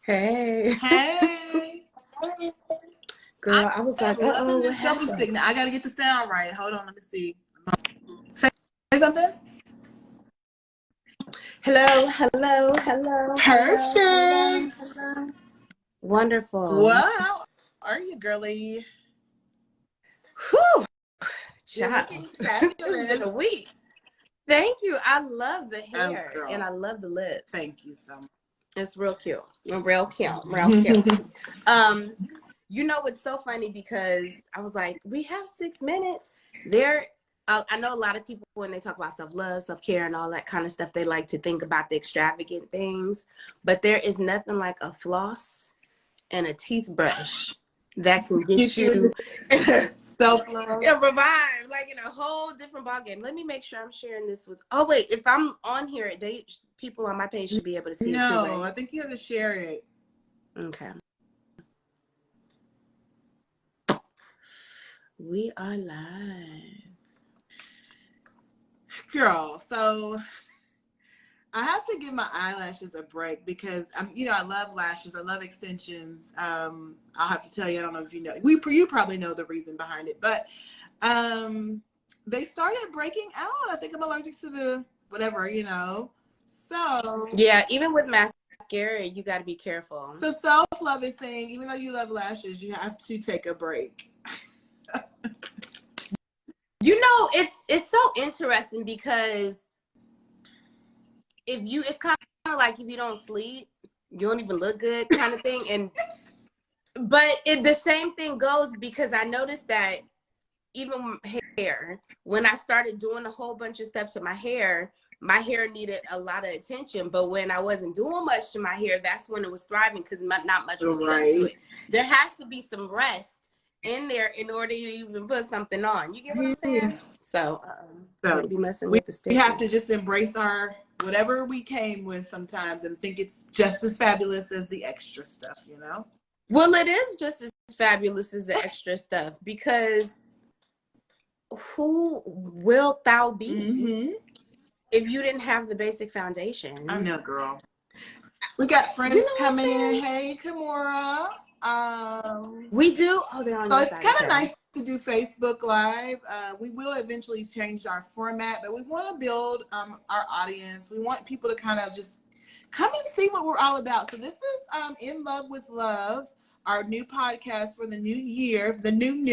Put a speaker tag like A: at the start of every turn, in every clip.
A: Hey.
B: Hey.
A: Girl, I was like,
B: I'm loving
A: what
B: this selfie
A: happened?
B: stick. Now I gotta get the sound right. Hold on, let me see. Say something.
A: Hello, hello, hello, hello, hello,
B: Perfect.
A: hello. Wonderful.
B: Wow. Are you, girly?
A: Whew,
B: You're
A: child.
B: looking
A: This has been
B: fabulous.
A: a week. Thank you. I love the
B: Oh,
A: hair and
B: girl.
A: I love the lips.
B: Thank you so
A: It's real cute. Real cute. Real cute.
B: much.
A: Um, it's so funny because I was like, we have 6 minutes. I know a lot of people when they talk about self-love, self-care, and all that kind of stuff, they like to think about the extravagant things, but there is nothing like a floss and a teeth brush that can get
B: Get you
A: you
B: self-love.
A: revive, like in a whole different ballgame. Let me make sure I'm sharing this with. Oh wait, if I'm on here, people on my page should be able to see it too,
B: No, I
A: right?
B: think you have to share it.
A: Okay. We are live.
B: Girl, so I have to give my eyelashes a break because I love lashes. I love extensions. I'll have to tell you, I don't know if you know, you probably know the reason behind it, but they started breaking out. I think I'm allergic to the whatever, So
A: Yeah, even with mascara, you got to be careful.
B: so self-love is saying, even though you love lashes, you have to take a break.
A: It's so interesting because it's kind of like if you don't sleep, you don't even look good kind of thing. But the same thing goes because I noticed that even hair, when I started doing a whole bunch of stuff to my hair needed a lot of attention. But when I wasn't doing much to my hair, that's when it was thriving because not much was done to it. There has to be some rest in there in order to even put something on. You get what I'm saying? So can't be messing with the stick.
B: We have to just embrace our whatever we came with sometimes and think it's just as fabulous as the extra stuff,
A: Well, it is just as fabulous as the extra stuff because who wilt thou be if you didn't have the basic foundation?
B: I know, girl. We got friends coming in. Hey, Kimura.
A: We do. Oh, they're on
B: so
A: your
B: it's
A: side.
B: kind of nice to do Facebook Live. We will eventually change our format, but we want to build our audience. We want people to kind of just come and see what we're all about. So this is In Love with Love, our new podcast for the new year, the new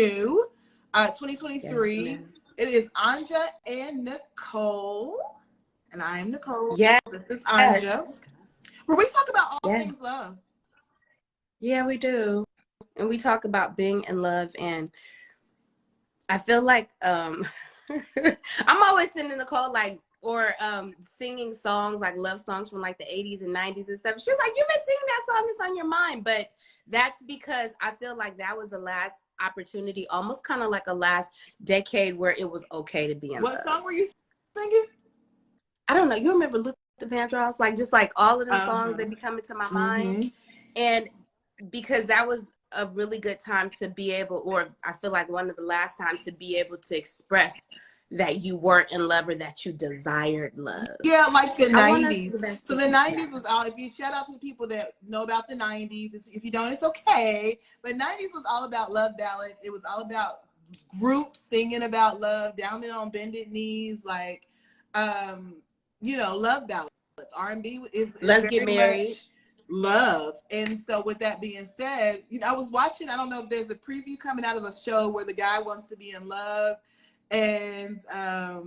B: 2023.
A: Yes,
B: it is Anja and Nicole, and I am Nicole.
A: Yes.
B: This is Anja, where we talk about all things love.
A: Yeah, we do. And we talk about being in love, and I feel like I'm always sending Nicole singing songs like love songs from like the 80s and 90s and stuff. She's like, you've been singing that song, it's on your mind. But that's because I feel like that was the last opportunity, almost kind of like a last decade where it was okay to be in love.
B: What song were you singing?
A: I don't know. You remember Luther Vandross? Like just like all of the songs that be coming to my mind. And because that was a really good time to be able, or I feel like one of the last times to be able to express that you weren't in love or that you desired love.
B: Yeah, like the 90s. So the 90s was all, if you shout out to the people that know about the 90s, if you don't, it's okay. But 90s was all about love ballads. It was all about groups singing about love, down and on bended knees, like, love ballads. R&B is
A: Let's
B: very
A: Get Married.
B: Much love. And so with that being said, I was watching, I don't know if there's a preview coming out of a show where the guy wants to be in love. And I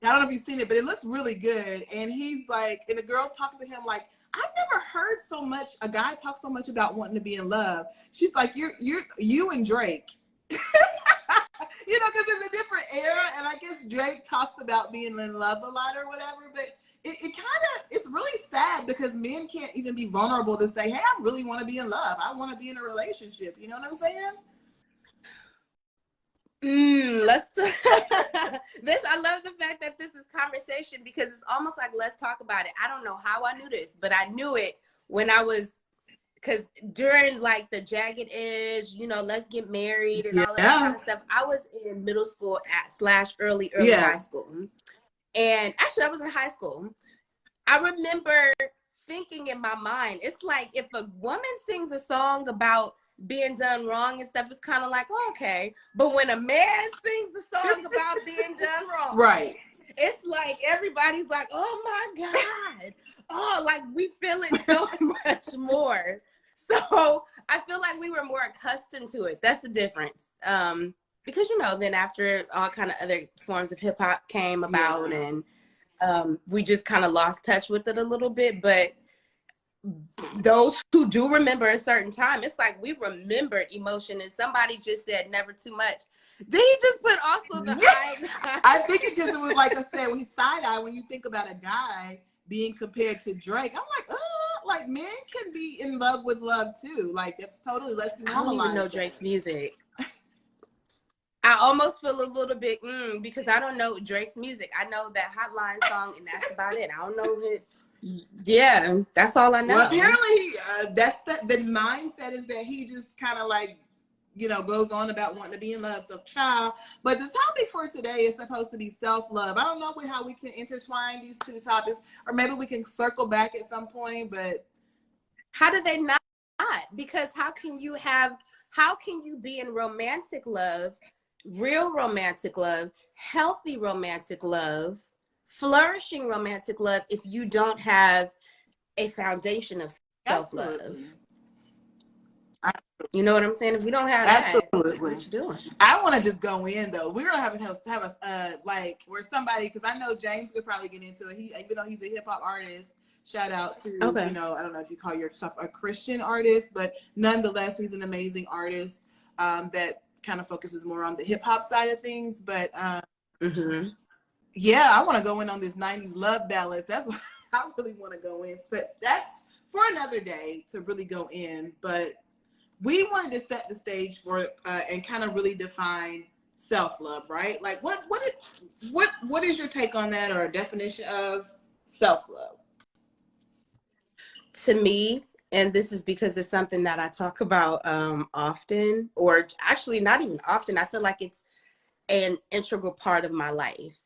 B: don't know if you've seen it, but it looks really good. And he's like, and the girl's talking to him like, I've never heard a guy talk so much about wanting to be in love. She's like, you and Drake. Because it's a different era, and I guess Drake talks about being in love a lot or whatever, but it's really sad because men can't even be vulnerable to say, hey, I really want to be in love. I want to be in a relationship. You know what I'm saying?
A: I love the fact that this is conversation because it's almost like let's talk about it. I don't know how I knew this, but I knew it when because during like the Jagged Edge, Let's Get Married and all of that kind of stuff, I was in middle school / early high school. And actually I was in high school. I remember thinking in my mind. It's like if a woman sings a song about being done wrong and stuff, it's kind of like, oh, okay. But when a man sings a song about being done wrong,
B: Right.
A: it's like everybody's like, oh my God. Oh, like we feel it so much more. So I feel like we were more accustomed to it. That's the difference. Because, you know, then after all kind of other forms of hip hop came about, and we just kind of lost touch with it a little bit. But those who do remember a certain time, it's like we remembered emotion, and somebody just said never too much. Did he just put also the eye?
B: I think because it was like I said, we side eye when you think about a guy being compared to Drake. I'm like, like men can be in love with love too. Like it's totally, let's normalize.
A: I don't even know Drake's music. I almost feel a little bit because I don't know Drake's music. I know that Hotline song, and that's about it. I don't know it. Yeah, that's all I know.
B: Well, apparently, that's the mindset is that he just kind of like, you know, goes on about wanting to be in love. So, child. But the topic for today is supposed to be self-love. I don't know how we can intertwine these two topics, or maybe we can circle back at some point. But
A: how do they not? Because how can you be in romantic love, real romantic love, healthy romantic love, flourishing romantic love if you don't have a foundation of self-love?
B: absolutely.
A: You know what I'm saying? If you don't have
B: absolutely,
A: what you doing?
B: I want to just go in though. We're gonna have a like where somebody, because I know James could probably get into it. He, even though he's a hip hop artist, shout out to you know, I don't know if you call yourself a Christian artist, but nonetheless, he's an amazing artist that kind of focuses more on the hip hop side of things. But yeah, I want to go in on this 90s love ballads. That's what I really want to go in. But that's for another day to really go in. But we wanted to set the stage for and kind of really define self-love, right? Like what is your take on that, or a definition of self-love?
A: To me, and this is because it's something that I talk about often, or actually not even often, I feel like it's an integral part of my life.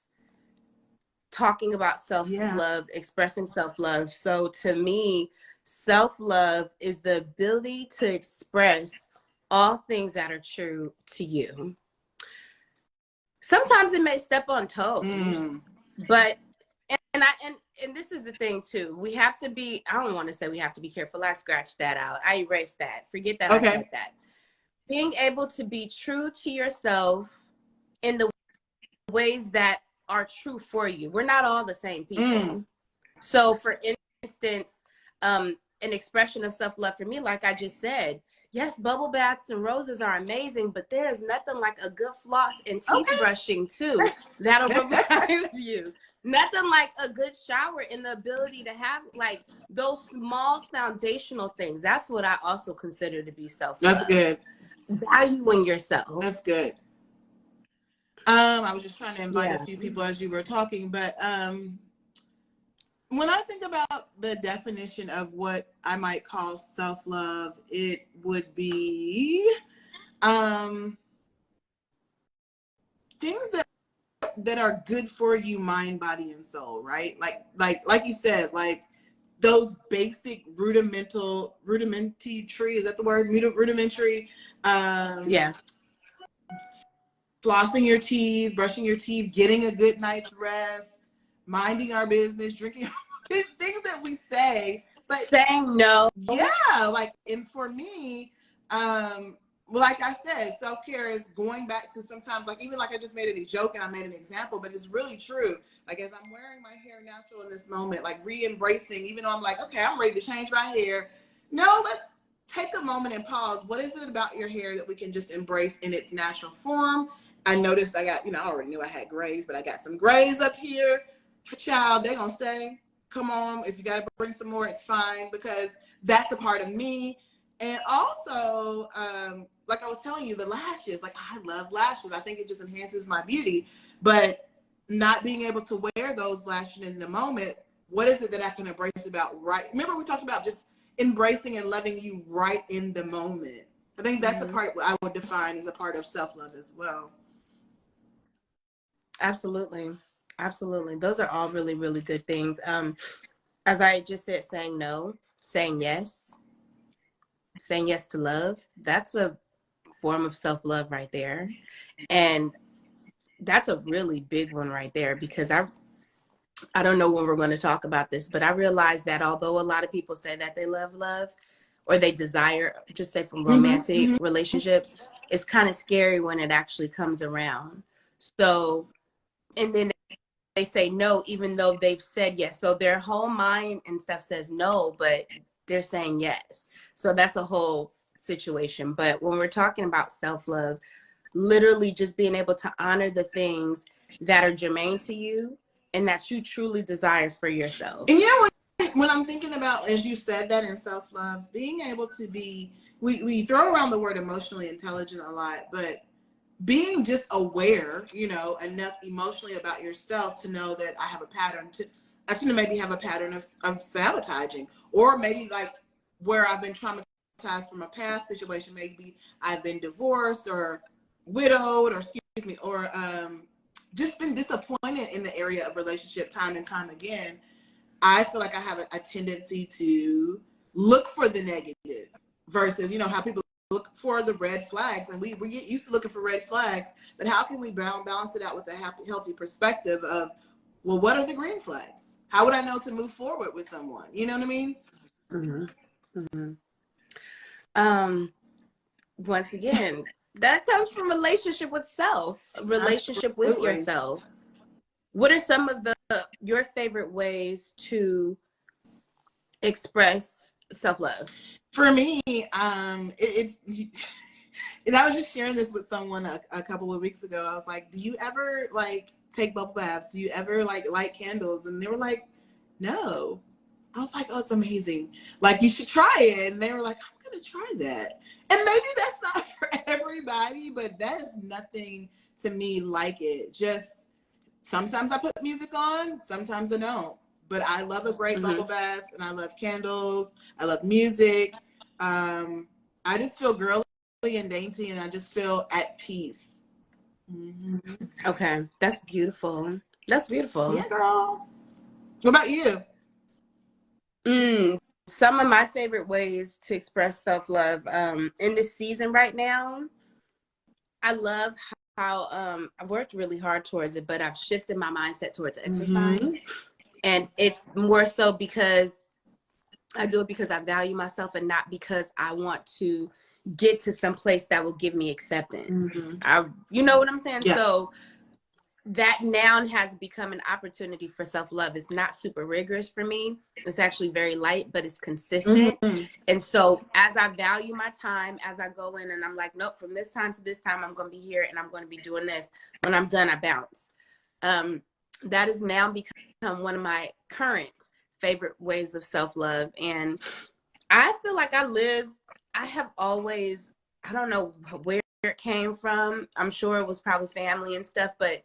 A: Talking about self-love, expressing self-love. So to me, self-love is the ability to express all things that are true to you. Sometimes it may step on toes, but and this is the thing too. We have to be, I don't want to say we have to be careful. I scratched that out. I erased that. Forget that I said that. Being able to be true to yourself in the ways that are true for you. We're not all the same people. So for instance, an expression of self-love for me, like I just said, yes, bubble baths and roses are amazing, but there's nothing like a good floss and teeth brushing too that'll revive you. Nothing like a good shower and the ability to have like those small foundational things. That's what I also consider to be self-love.
B: That's good.
A: Valuing yourself.
B: That's good. I was just trying to invite a few people as you were talking, but when I think about the definition of what I might call self-love, it would be things that are good for you, mind, body, and soul, right? Like you said, like those basic rudimentary, is that the word? Rudimentary. Flossing your teeth, brushing your teeth, getting a good night's rest, minding our business, drinking, things that we say, but
A: saying no.
B: Yeah, like, and for me, like I said, self-care is going back to sometimes, like, even like I just made it a joke and I made an example, but it's really true. Like, as I'm wearing my hair natural in this moment, like re-embracing, even though I'm like, okay, I'm ready to change my hair. No, let's take a moment and pause. What is it about your hair that we can just embrace in its natural form? I noticed I got, I already knew I had grays, but I got some grays up here. Child, they're going to stay. Come on. If you got to bring some more, it's fine, because that's a part of me. And also, like I was telling you, the lashes, like I love lashes. I think it just enhances my beauty, but not being able to wear those lashes in the moment, what is it that I can embrace about remember we talked about just embracing and loving you right in the moment. I think that's a part I would define as a part of self-love as well.
A: Absolutely. Absolutely. Those are all really, really good things. as I just said, saying no, saying yes to love, that's a form of self-love right there. And that's a really big one right there, because I don't know when we're going to talk about this, but I realize that although a lot of people say that they love, or they desire, just say from romantic relationships, it's kind of scary when it actually comes around. So, and then they say no, even though they've said yes. So their whole mind and stuff says no, but they're saying yes. So that's a whole situation. But when we're talking about self-love, literally just being able to honor the things that are germane to you and that you truly desire for yourself.
B: And when I'm thinking about, as you said that in self-love, being able to be, we throw around the word emotionally intelligent a lot, but being just aware, enough emotionally about yourself to know that I tend to maybe have a pattern of sabotaging, or maybe like where I've been traumatized from a past situation. Maybe I've been divorced or widowed, or just been disappointed in the area of relationship time and time again. I feel like I have a tendency to look for the negative versus, how people look for the red flags, and we get used to looking for red flags, but how can we balance it out with a healthy perspective of, well, what are the green flags? How would I know to move forward with someone? You know what I mean?
A: Mm-hmm. Mm-hmm. Once again, that comes from relationship with self, relationship with yourself. What are some of your favorite ways to express self-love?
B: For me, it's and I was just sharing this with someone a couple of weeks ago. I was like, do you ever like take bubble baths? Do you ever like light candles? And they were like, no. I was like, oh, it's amazing. Like, you should try it. And they were like, I'm going to try that. And maybe that's not for everybody, but that is nothing to me like it. Just sometimes I put music on, sometimes I don't. But I love a great bubble bath, and I love candles. I love music. I just feel girly and dainty, and I just feel at peace.
A: Okay, that's beautiful. That's beautiful.
B: Yeah, girl. What about you?
A: Some of my favorite ways to express self-love in this season right now, I love how I've worked really hard towards it, but I've shifted my mindset towards exercise. And it's more so because I do it because I value myself, and not because I want to get to some place that will give me acceptance. You know what I'm saying? Yeah. So that now has become an opportunity for self-love. It's not super rigorous for me. It's actually very light, but it's consistent. And so as I value my time, as I go in and I'm like, nope, from this time to this time, I'm going to be here and I'm going to be doing this. When I'm done, I bounce. That has now become one of my current favorite ways of self-love. And I feel like I have always, I don't know where it came from. I'm sure it was probably family and stuff, but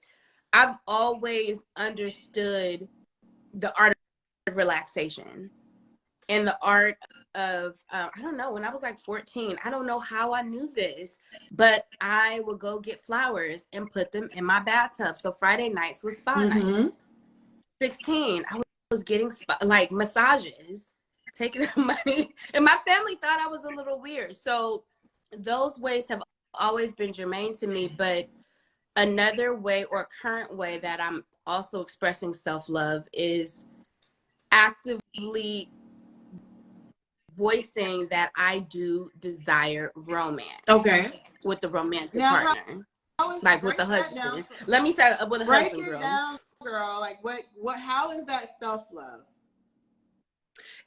A: I've always understood the art of relaxation and the art of, I don't know, when I was like 14, I don't know how I knew this, but I would go get flowers and put them in my bathtub. So Friday nights was spa night. 16, I was getting like massages, taking the money, and my family thought I was a little weird. So those ways have always been germane to me, but another way or current way that I'm also expressing self-love is actively voicing that I do desire romance. Okay. With the romantic partner. Like with the husband. Let me say with a husband, girl. Break it down,
B: girl. Like how is that self-love?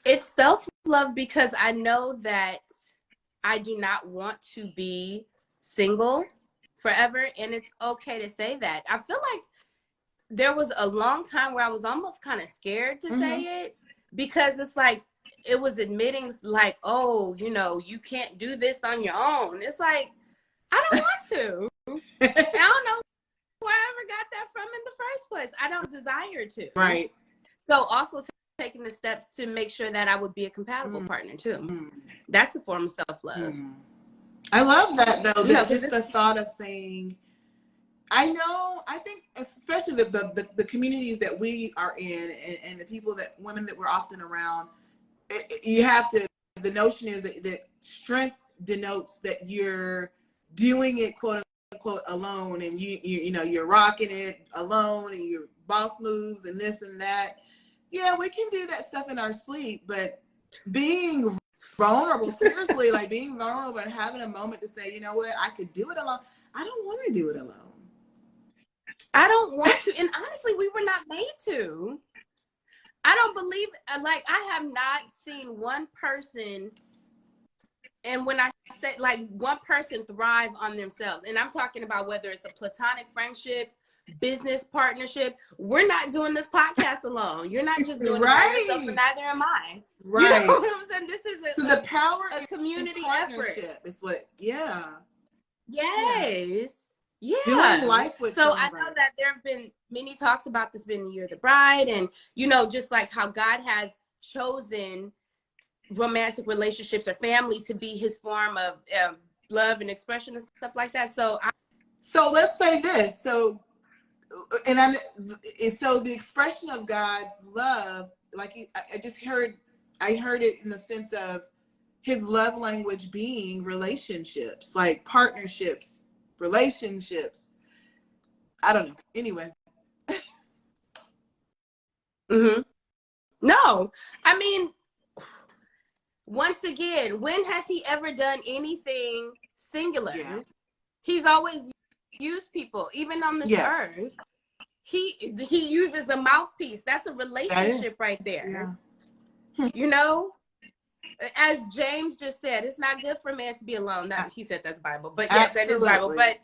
A: It's self-love because I know that I do not want to be single forever, and it's okay to say that. I feel like there was a long time where I was almost kind of scared to say it, because it's like it was admitting like, oh, you can't do this on your own. It's like, I don't want to. I don't know where I ever got that from in the first place. I don't desire to.
B: Right.
A: So also taking the steps to make sure that I would be a compatible partner too. That's a form of self-love.
B: I love that though. Just the thought of saying, I know, I think especially the communities that we are in, and the people that women that we're often around, you have to, the notion is that strength denotes that you're doing it quote unquote alone, and you know, you're rocking it alone, and your boss moves and this and that. Yeah, we can do that stuff in our sleep, but being vulnerable, seriously, like being vulnerable and having a moment to say, you know what, I could do it alone. I don't want to do it alone.
A: I don't want to. And honestly, we were not made to. I don't believe, like, I have not seen one person, and when I say like one person thrive on themselves, and I'm talking about whether it's a platonic friendship, business partnership. We're not doing this podcast alone. You're not just doing it by yourself, and neither am I.
B: Right.
A: You know what I'm saying? This is
B: the power
A: a community
B: partnership
A: effort.
B: is what, yeah.
A: Yes. Yeah.
B: Doing life with
A: so
B: someone.
A: I know that there have been many talks about this being the year of the bride, and you know, just like how God has chosen romantic relationships or family to be his form of love and expression and stuff like that. So
B: let's say this. So the expression of God's love, like I heard it in the sense of his love language being relationships, like partnerships, relationships. I don't know. Anyway.
A: No, I mean, once again, when has he ever done anything singular?
B: Yeah.
A: He's always used people, even on this earth. He uses a mouthpiece. That's a relationship right there.
B: Yeah.
A: You know, as James just said, it's not good for a man to be alone. Not, he said that's Bible, but yes,
B: Absolutely.
A: that is Bible. But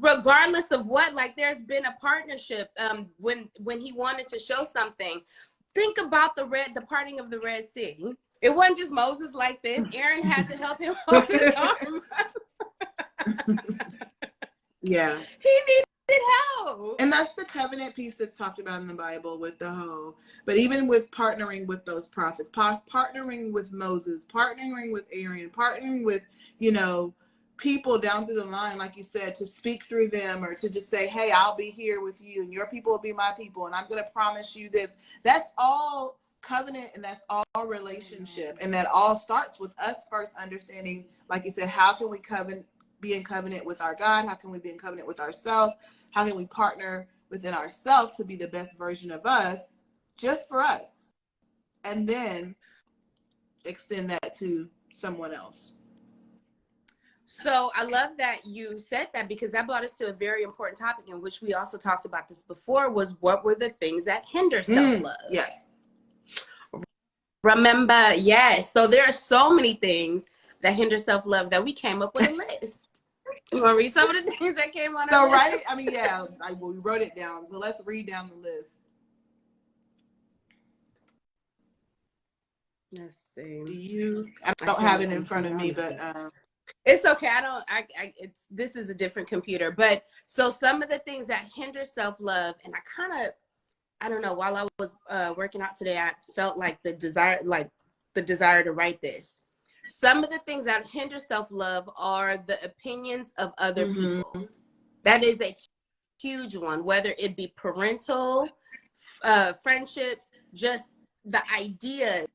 A: regardless of what, like, there's been a partnership. When he wanted to show something, think about the parting of the Red Sea. It wasn't just Moses like this. Aaron had to help him hold his arm.
B: Yeah.
A: He needed help.
B: And that's the covenant piece that's talked about in the Bible with the whole. But even with partnering with those prophets, partnering with Moses, partnering with Aaron, partnering with, you know, people down through the line, like you said, to speak through them, or to just say, hey, I'll be here with you and your people will be my people, and I'm going to promise you this. That's all covenant, and that's all relationship. And that all starts with us first understanding, like you said, how can we be in covenant with our God? How can we be in covenant with ourselves? How can we partner within ourselves to be the best version of us, just for us? And then extend that to someone else.
A: So I love that you said that, because that brought us to a very important topic, in which we also talked about this before, was what were the things that hinder self-love?
B: Yes.
A: Remember, yes. So there are so many things that hinder self-love that we came up with a list. You want to read some of the things that came on our list?
B: Write it. I mean, yeah, we wrote it down. So let's read down the list.
A: Let's see.
B: I don't have it in front of me, but
A: it's okay. This is a different computer. But so some of the things that hinder self-love, and I don't know, while I was working out today, I felt like the desire to write this. Some of the things that hinder self-love are the opinions of other people. That is a huge one, whether it be parental, friendships, just the ideas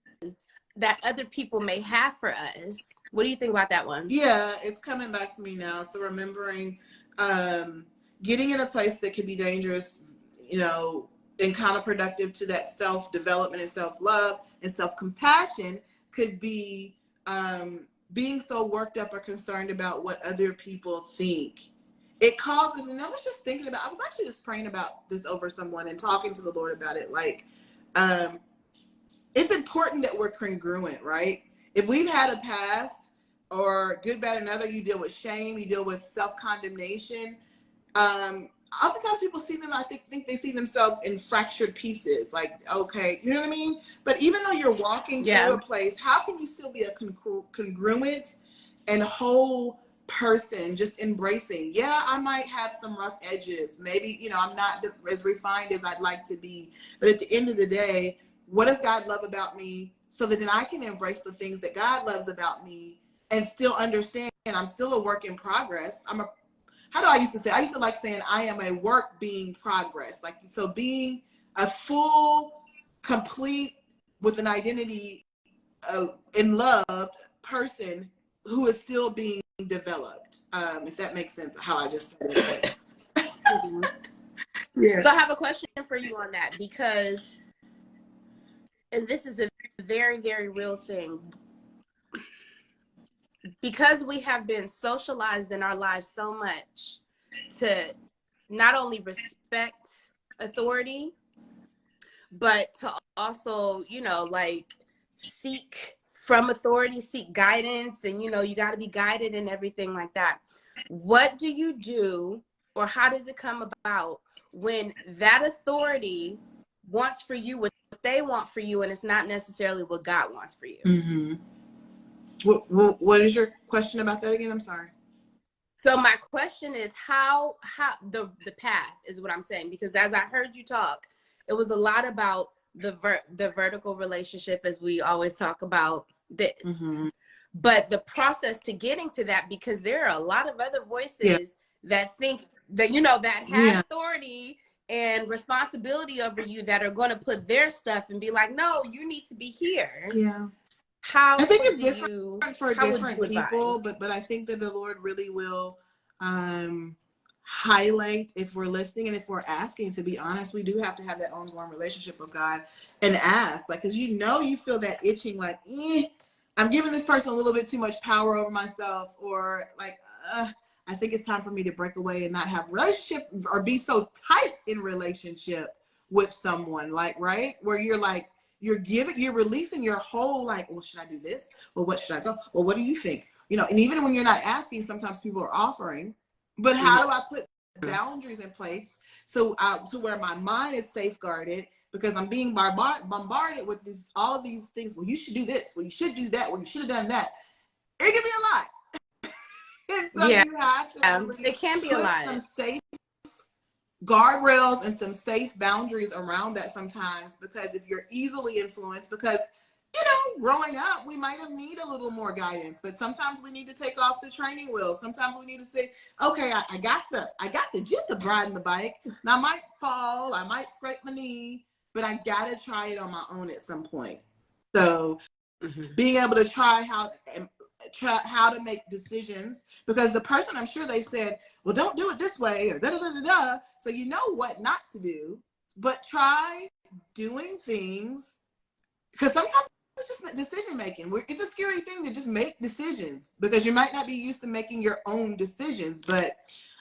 A: that other people may have for us. What do you think about that one?
B: Yeah, it's coming back to me now. So remembering getting in a place that could be dangerous, you know, and counterproductive to that self-development and self-love and self-compassion could be being so worked up or concerned about what other people think. It causes, and I was just thinking about, I was actually just praying about this over someone and talking to the Lord about it. Like, it's important that we're congruent, right? If we've had a past, or good, bad, another, you deal with shame, you deal with self-condemnation. Oftentimes people see them, I think they see themselves in fractured pieces. Like, okay, you know what I mean? But even though you're walking through a place, how can you still be a congruent and whole person, just embracing? Yeah, I might have some rough edges. Maybe, you know, I'm not as refined as I'd like to be. But at the end of the day, what does God love about me? So that then I can embrace the things that God loves about me and still understand I'm still a work in progress. I'm a how do I used to say? I used to like saying I am a work being progress. Like, so being a full, complete, with an identity in love person who is still being developed. If that makes sense, how I just said it.
A: Yeah. So I have a question for you on that, because, and this is a very, very real thing, because we have been socialized in our lives so much to not only respect authority, but to also, you know, like seek from authority, seek guidance, and, you know, you got to be guided and everything like that. What do you do, or how does it come about when that authority wants for you what they want for you, and it's not necessarily what God wants for you?
B: Mm-hmm. What is your question about that again? I'm sorry.
A: So my question is how the path is what I'm saying, because as I heard you talk, it was a lot about the vertical relationship, as we always talk about this. Mm-hmm. But the process to getting to that, because there are a lot of other voices that think that, you know, that have authority and responsibility over you, that are going to put their stuff and be like, no, you need to be here.
B: Yeah.
A: How
B: I think it's different for different people,
A: advise?
B: but I think that the Lord really will highlight, if we're listening and if we're asking. To be honest, we do have to have that ongoing relationship with God and ask, like, because you know, you feel that itching, like, I'm giving this person a little bit too much power over myself, or like, I think it's time for me to break away and not have relationship or be so tight in relationship with someone, like, right, where you're like, you're releasing your whole, like, well, should I do this? Well, what should I go? Well, what do you think? You know, and even when you're not asking, sometimes people are offering. But how do I put boundaries in place so to where my mind is safeguarded, because I'm being bombarded with all of these things. Well, you should do this. Well, you should do that. Well, you should have done that. It can be a lot. And so you have to really
A: it can be a lot.
B: Some safe guardrails and some safe boundaries around that sometimes, because if you're easily influenced, because, you know, growing up, we might have need a little more guidance, but sometimes we need to take off the training wheels. Sometimes we need to say, okay, I got the gist of riding the bike. Now I might fall, I might scrape my knee, but I gotta try it on my own at some point. So being able to try how to make decisions, because the person, I'm sure they said, well, don't do it this way, or da-da-da-da-da. So you know what not to do, but try doing things, because sometimes it's just decision making. It's a scary thing to just make decisions, because you might not be used to making your own decisions. But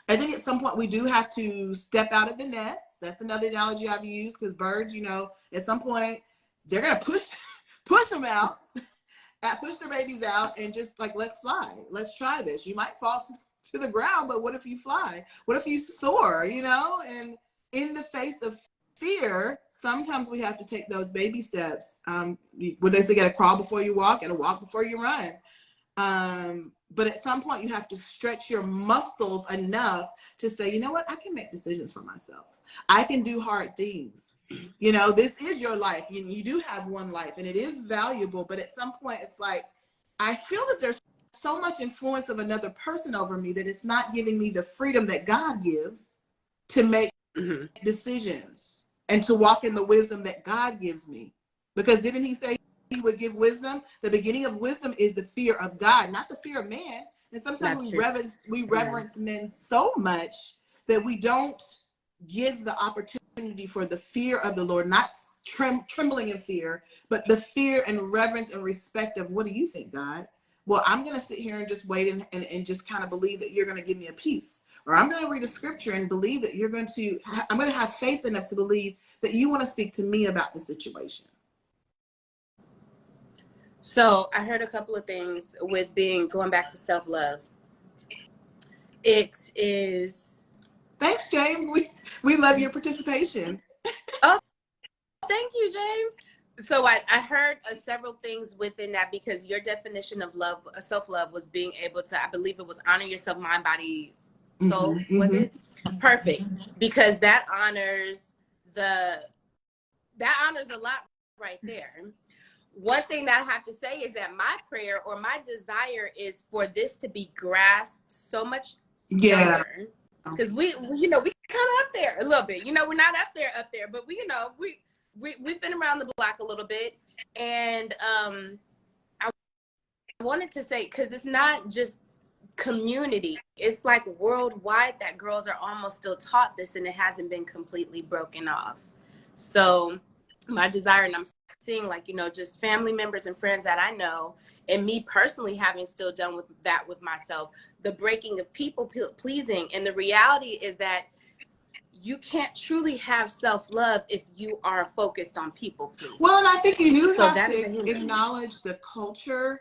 B: I think at some point we do have to step out of the nest. That's another analogy I've used, because birds, you know, at some point they're gonna push them out. Push their babies out and just like, let's fly. Let's try this. You might fall to the ground, but what if you fly? What if you soar, you know? And in the face of fear, sometimes we have to take those baby steps. What they say, gotta crawl before you walk, gotta walk before you run. But at some point you have to stretch your muscles enough to say, you know what? I can make decisions for myself. I can do hard things. You know, this is your life. You do have one life, and it is valuable. But at some point, it's like, I feel that there's so much influence of another person over me that it's not giving me the freedom that God gives to make decisions and to walk in the wisdom that God gives me. Because didn't he say he would give wisdom? The beginning of wisdom is the fear of God, not the fear of man. And sometimes we reverence men so much that we don't give the opportunity for the fear of the Lord, not trembling in fear, but the fear and reverence and respect of, what do you think, God? Well, I'm going to sit here and just wait and just kind of believe that you're going to give me a peace. Or I'm going to read a scripture and believe that I'm going to have faith enough to believe that you want to speak to me about the situation.
A: So I heard a couple of things with going back to self-love. It is...
B: Thanks, James. We love your participation.
A: Oh, thank you, James. So I heard several things within that, because your definition of love, self-love, was being able to, I believe it was honor yourself, mind, body, soul. Was it? Perfect. Because that honors a lot right there. One thing that I have to say is that my prayer or my desire is for this to be grasped so much younger. because we kind of up there a little bit. We're not up there, but we've been around the block a little bit, and I wanted to say, because it's not just community, it's like worldwide that girls are almost still taught this, and it hasn't been completely broken off. So my desire, and I'm seeing just family members and friends that I know, and me personally having still done with that with myself, the breaking of people pleasing. And the reality is that you can't truly have self-love if you are focused on people pleasing.
B: Well, and I think you do have to acknowledge the culture.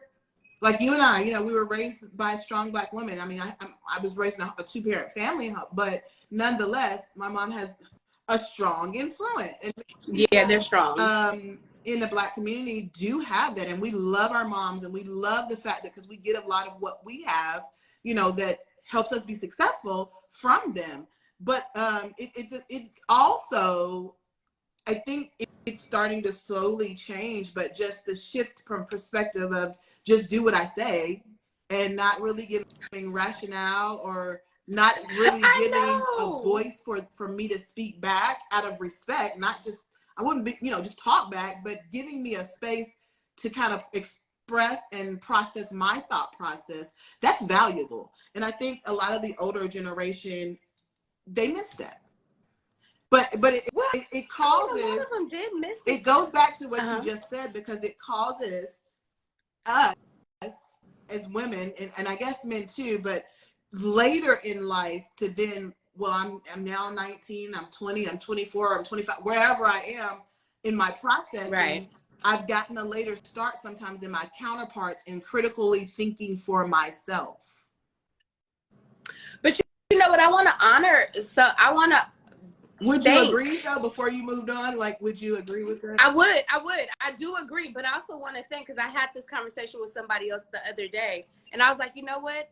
B: Like you and I, we were raised by strong Black women. I mean, I was raised in a two-parent family, but nonetheless, my mom has a strong influence. And
A: yeah, they're strong.
B: In the Black community do have that, and we love our moms, and we love the fact that because we get a lot of what we have, that helps us be successful from them. But it's also, I think it's starting to slowly change, but just the shift from perspective of just do what I say and not really giving rationale or not really giving a voice for me to speak back out of respect, not just, I wouldn't be, just talk back, but giving me a space to kind of express and process my thought process. That's valuable. And I think a lot of the older generation, they miss that. But it causes, a lot of them did miss it. It goes back to what you just said, because it causes us as women, and I guess men too, but later in life to then, well, I'm now 19, I'm 20, I'm 24, I'm 25, wherever I am in my processing, right. I've gotten a later start sometimes than my counterparts in critically thinking for myself.
A: But you know what I want to honor? So I want to.
B: Would you agree though, before you moved on? Like, would you agree with that?
A: I would. I do agree, but I also want to thank, because I had this conversation with somebody else the other day, and I was like, you know what?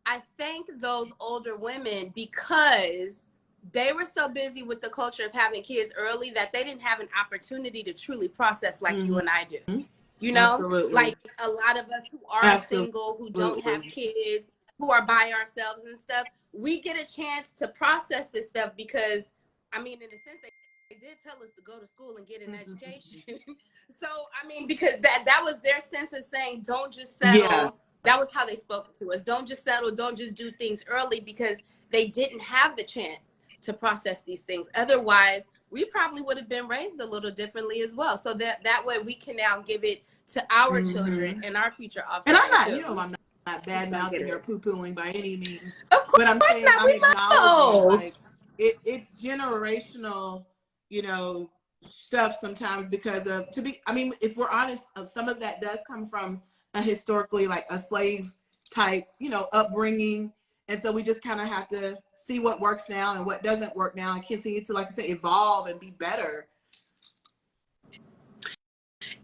A: I thank those older women because they were so busy with the culture of having kids early that they didn't have an opportunity to truly process like you and I do.
B: Absolutely.
A: Like a lot of us who are single, who don't have kids, who are by ourselves and stuff, we get a chance to process this stuff because, I mean, in a sense, they did tell us to go to school and get an education. So, I mean, because that was their sense of saying, don't just settle. Yeah. That was how they spoke to us. Don't just settle. Don't just do things early, because they didn't have the chance to process these things. Otherwise, we probably would have been raised a little differently as well. So that way we can now give it to our children and our future offspring.
B: And I'm not, I'm not bad mouthing or poo-pooing by any means. Of course, but I'm saying I'm acknowledging like it's generational, stuff sometimes, because of, if we're honest, some of that does come from a historically like a slave type, upbringing. And so we just kind of have to see what works now and what doesn't work now, and continue to, like I said, evolve and be better.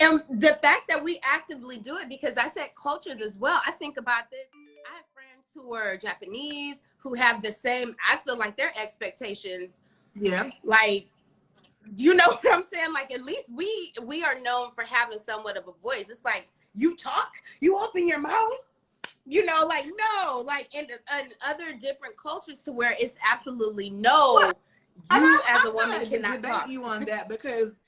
A: And the fact that we actively do it, because I said cultures as well. I think about this. I have friends who are Japanese who have the same, I feel like their expectations.
B: Yeah.
A: Like, you know what I'm saying? Like, at least we are known for having somewhat of a voice. It's like, you talk, you open your mouth, like, no, like in other different cultures to where it's absolutely no, well, you as a woman cannot talk.
B: You on that, because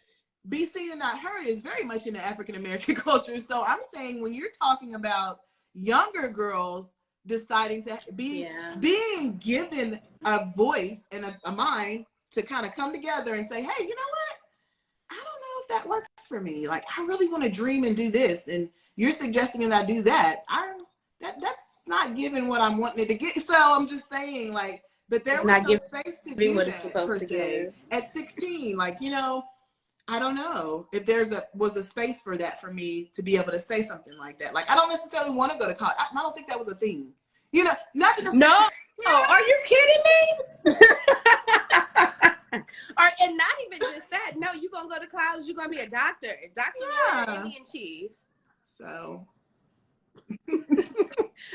B: be seen and not heard is very much in the African-American culture. So I'm saying, when you're talking about younger girls deciding to being given a voice and a mind to kind of come together and say, hey, you know what? I don't know if that works for me. Like, I really want to dream and do this, and you're suggesting that I do that. That's not giving what I'm wanting it to get. So I'm just saying, like, that there was no space to do that per se. At 16, like, I don't know if was a space for that for me to be able to say something like that. Like, I don't necessarily want to go to college. I don't think that was a thing. Not because
A: no. Are you kidding me? And not even just that. No, you're gonna go to college. You're gonna be a doctor. Indian chief.
B: So.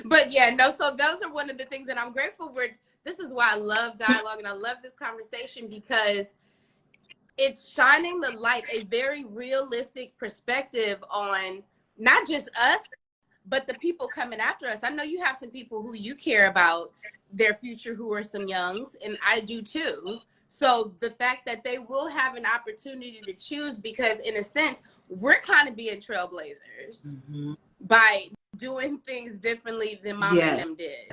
A: But yeah, no. So those are one of the things that I'm grateful for. This is why I love dialogue and I love this conversation, because it's shining the light, a very realistic perspective on not just us, but the people coming after us, I know you have some people who you care about their future who are some youngs, and I do too. So the fact that they will have an opportunity to choose, because in a sense, we're kind of being trailblazers by doing things differently than mama and them did.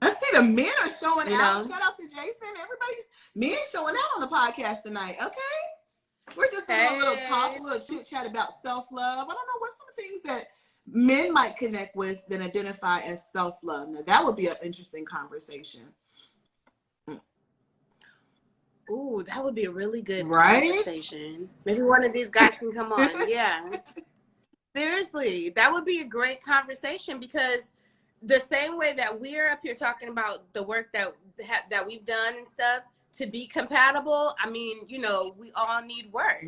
B: I see the men are showing out.
A: Know?
B: Shout out to Jason. Everybody's men showing out on the podcast tonight. Okay. We're just doing a little talk, a little chit chat about self-love. I don't know what's some things that men might connect with that identify as self-love. Now that would be an interesting conversation.
A: Ooh, that would be a really good conversation. Maybe one of these guys can come on. Yeah. Seriously, that would be a great conversation, because the same way that we're up here talking about the work that we've done and stuff to be compatible, I mean, you know, we all need work.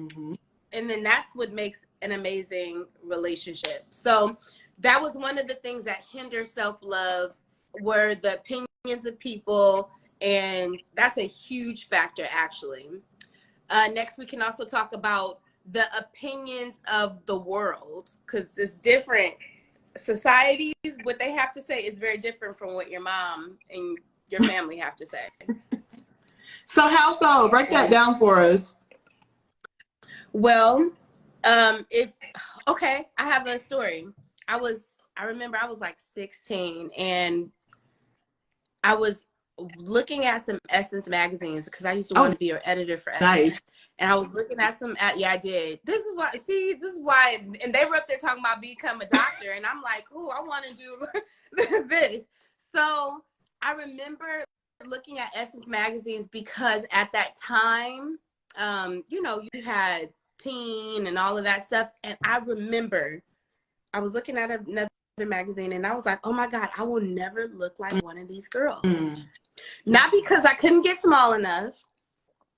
A: And then that's what makes an amazing relationship. So that was one of the things that hinder self-love, were the opinions of people. And that's a huge factor, actually. Next, we can also talk about the opinions of the world, because it's different. Societies, what they have to say is very different from what your mom and your family have to say.
B: So how so? Break that down for us.
A: Well, I have a story. I remember I was like 16, and I was looking at some Essence magazines, because I used to want to be an editor for Essence.
B: Nice.
A: And I was looking at I did. This is why, and they were up there talking about become a doctor, and I'm like, ooh, I want to do this. So I remember looking at Essence magazines, because at that time, you know, you had Teen and all of that stuff. And I remember I was looking at another magazine, and I was like, oh my God, I will never look like one of these girls. Not because I couldn't get small enough,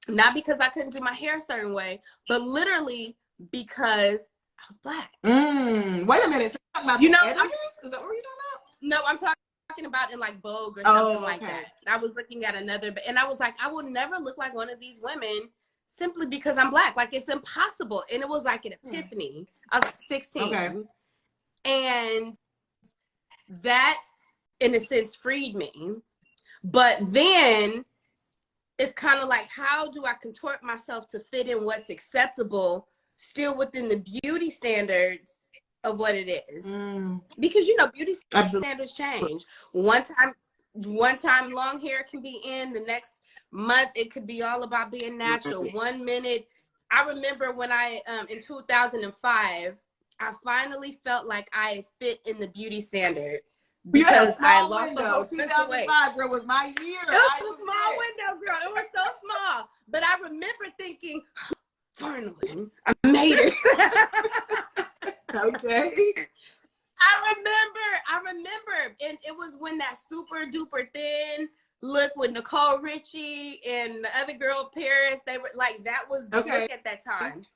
A: not because I couldn't do my hair a certain way, but literally because I was Black.
B: Wait a minute. So you're talking about the editors? Is that what you're talking about?
A: No, I'm talking about in like Vogue or something like that. I was looking at another, and I was like, I will never look like one of these women simply because I'm Black. Like, it's impossible. And it was like an epiphany. I was 16. Okay. And that, in a sense, freed me. But then it's kind of like, how do I contort myself to fit in what's acceptable, still within the beauty standards of what it is? Because, you know, beauty standards change. One time long hair can be in, the next month it could be all about being natural. 1 minute, I remember when in 2005, I finally felt like I fit in the beauty standard. Because I lost the whole
B: 2005, girl, was my year.
A: It was a small window, girl. It was so small. But I remember thinking, finally, I made it.
B: Okay.
A: I remember. And it was when that super duper thin look with Nicole Richie and the other girl, Paris, they were like, that was the look at that time.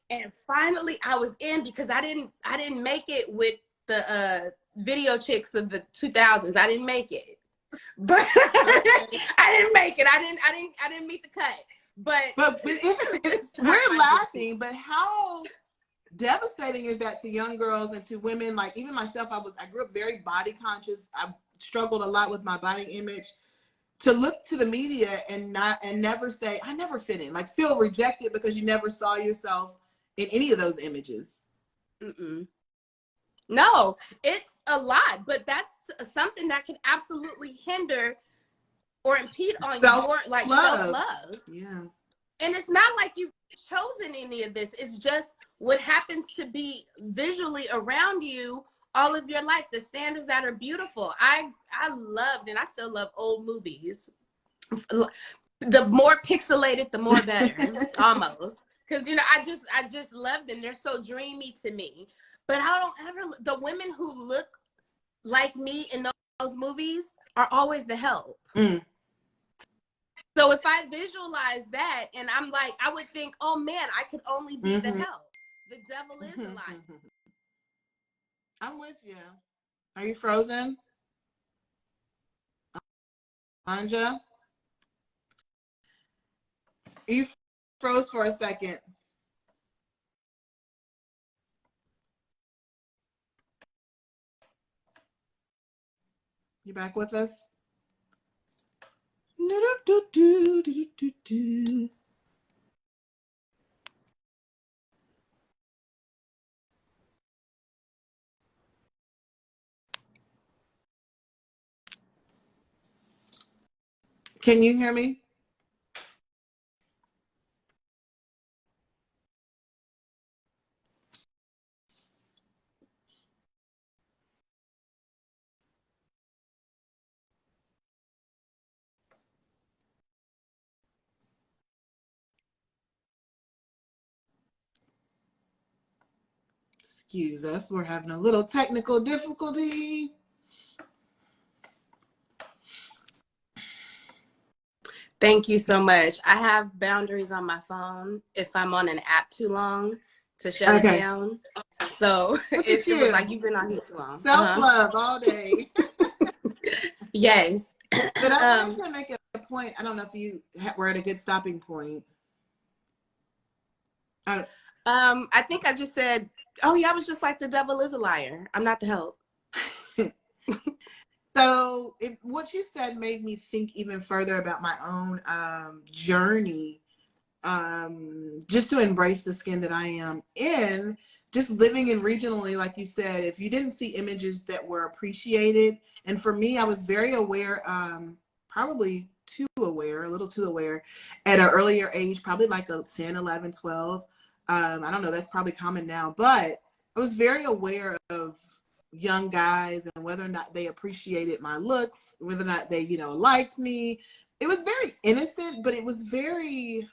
A: And finally I was in, because I didn't make it with the video chicks of the 2000s. I didn't make it, but I didn't make it. I didn't meet the cut. But
B: we're laughing. But how devastating is that to young girls and to women? Like, even myself, I grew up very body conscious. I struggled a lot with my body image. To look to the media and never say, I never fit in. Like, feel rejected because you never saw yourself in any of those images.
A: No, it's a lot, but that's something that can absolutely hinder or impede on your self-love.
B: Yeah.
A: And it's not like you've chosen any of this. It's just what happens to be visually around you all of your life, the standards that are beautiful. I loved, and I still love, old movies. The more pixelated, the more better, almost. Because, you know, I just love them. They're so dreamy to me. But I don't ever, the women who look like me in those movies are always the help. So if I visualize that, and I'm like, I would think, oh man, I could only be the help. The devil is a lie.
B: I'm with you. Are you frozen? Anja? You froze for a second. You back with us? Do-do-do-do-do-do-do. Can you hear me? Excuse us, we're having a little technical difficulty.
A: Thank you so much. I have boundaries on my phone if I'm on an app too long to shut it down. So it was like you've been on here too long.
B: Self-love all day.
A: Yes.
B: But I wanted to make a point. I don't know if you were at a good stopping point.
A: I think I just said, oh yeah, I was just like, the devil is a liar. I'm not the help.
B: So what you said made me think even further about my own journey, just to embrace the skin that I am in, just living in regionally, like you said, if you didn't see images that were appreciated. And for me, I was very aware, probably too aware, a little too aware at an earlier age, probably like a 10, 11, 12. I don't know, that's probably common now, but I was very aware of young guys and whether or not they appreciated my looks, whether or not they, liked me. It was very innocent, but it was very